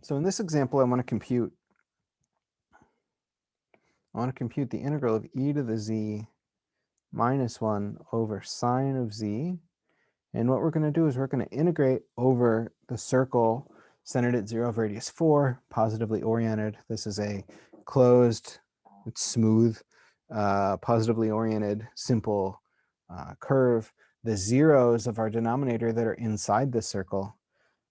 So in this example, I want to compute the integral of e to the z minus 1 over sine of z. And what we're going to do is we're going to integrate over the circle centered at 0 of radius 4, positively oriented. This is a closed, it's smooth, positively oriented, simple curve. The zeros of our denominator that are inside this circle.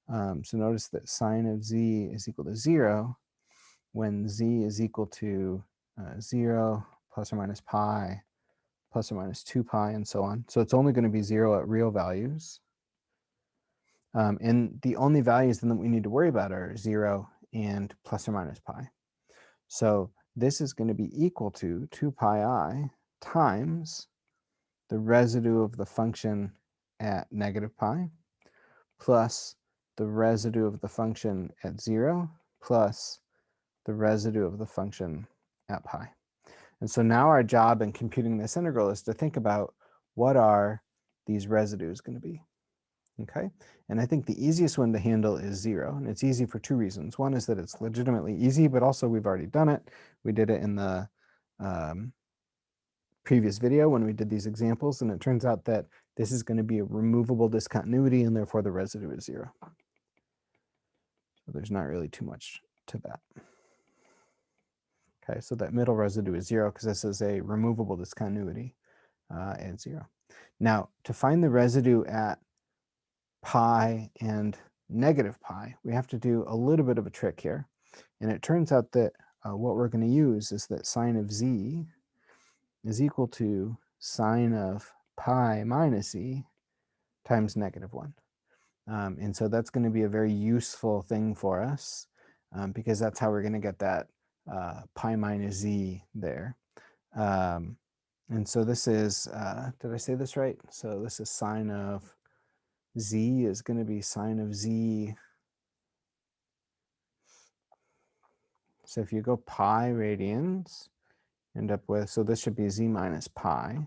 So notice that sine of z is equal to 0 when z is equal to 0 plus or minus pi plus or minus 2 pi and so on. So it's only going to be 0 at real values. And the only values then that we need to worry about are 0 and plus or minus pi. So this is going to be equal to 2 pi I times the residue of the function at negative pi plus the residue of the function at 0 plus the residue of the function at pi. And so now our job in computing this integral is to think about what are these residues going to be. Okay, and I think the easiest one to handle is 0, and it's easy for two reasons. One is that it's legitimately easy, but also we've already done it. We did it in the previous video when we did these examples, and it turns out that this is going to be a removable discontinuity, and therefore the residue is 0. So there's not really too much to that. Okay, so that middle residue is 0 because this is a removable discontinuity at 0. Now, to find the residue at pi and negative pi, we have to do a little bit of a trick here. And it turns out that what we're going to use is that sine of z is equal to sine of pi minus z times negative 1. And so that's going to be a very useful thing for us because that's how we're going to get that pi minus z there. And so this is, did I say this right? So this is sine of z is going to be sine of z. So if you go pi radians, end up with, so this should be z minus pi.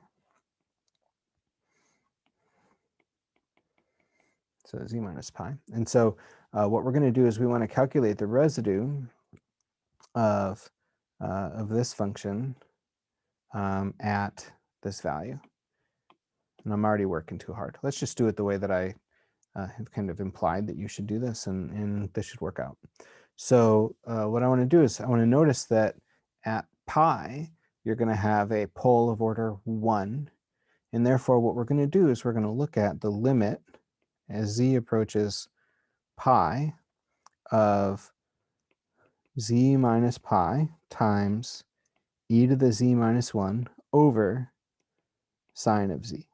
So z minus pi. And so what we're going to do is we want to calculate the residue of this function at this value. And I'm already working too hard. Let's just do it the way that I have kind of implied that you should do this, and this should work out. So what I want to do is I want to notice that at pi, you're going to have a pole of order 1. And therefore, what we're going to do is we're going to look at the limit as z approaches pi of z minus pi times e to the z minus 1 over sine of z.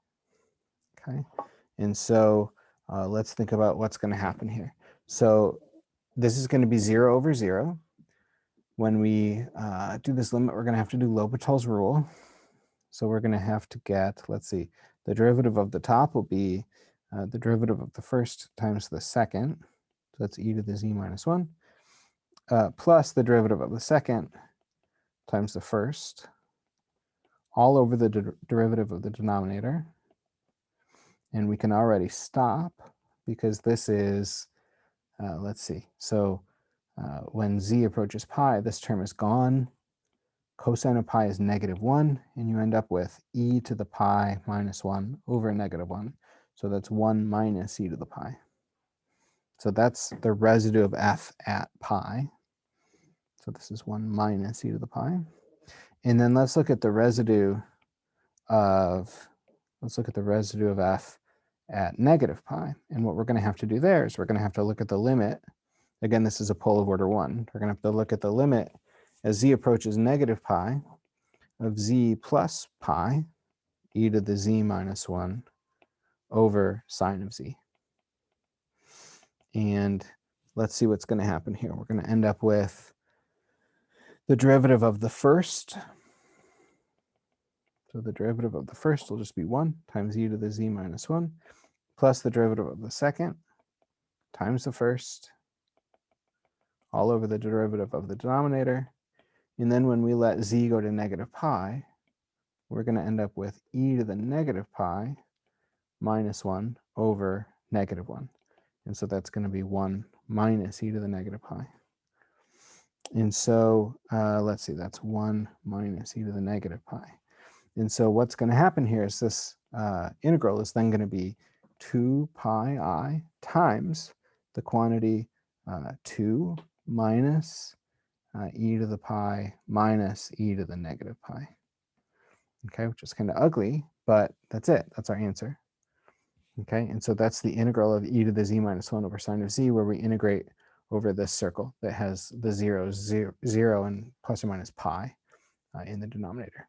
Okay, and so let's think about what's going to happen here. So this is going to be 0 over 0. When we do this limit, we're going to have to do L'Hopital's rule. So we're going to have to get, let's see, the derivative of the top will be the derivative of the first times the second. So that's e to the z minus 1, plus the derivative of the second times the first, all over the derivative of the denominator. And we can already stop because this is, let's see, so when z approaches pi, this term is gone. Cosine of pi is negative 1, and you end up with e to the pi minus 1 over negative 1. So that's 1 minus e to the pi. So that's the residue of f at pi. So this is 1 minus e to the pi. And then let's look at the residue of f at negative pi. And what we're going to have to do there is we're going to have to look at the limit. Again, this is a pole of order 1. We're going to have to look at the limit as z approaches negative pi of z plus pi e to the z minus 1 over sine of z. And let's see what's going to happen here. We're going to end up with the derivative of the first. So the derivative of the first will just be 1 times e to the z minus 1 plus the derivative of the second times the first all over the derivative of the denominator. And then when we let z go to negative pi, we're going to end up with e to the negative pi minus 1 over negative 1. And so that's going to be 1 minus e to the negative pi. And so let's see, that's 1 minus e to the negative pi. And so what's going to happen here is this integral is then going to be 2 pi I times the quantity 2 minus e to the pi minus e to the negative pi. Okay, which is kind of ugly, but that's it. That's our answer. Okay, and so that's the integral of e to the z minus 1 over sine of z, where we integrate over this circle that has the zeros 0 and plus or minus pi in the denominator.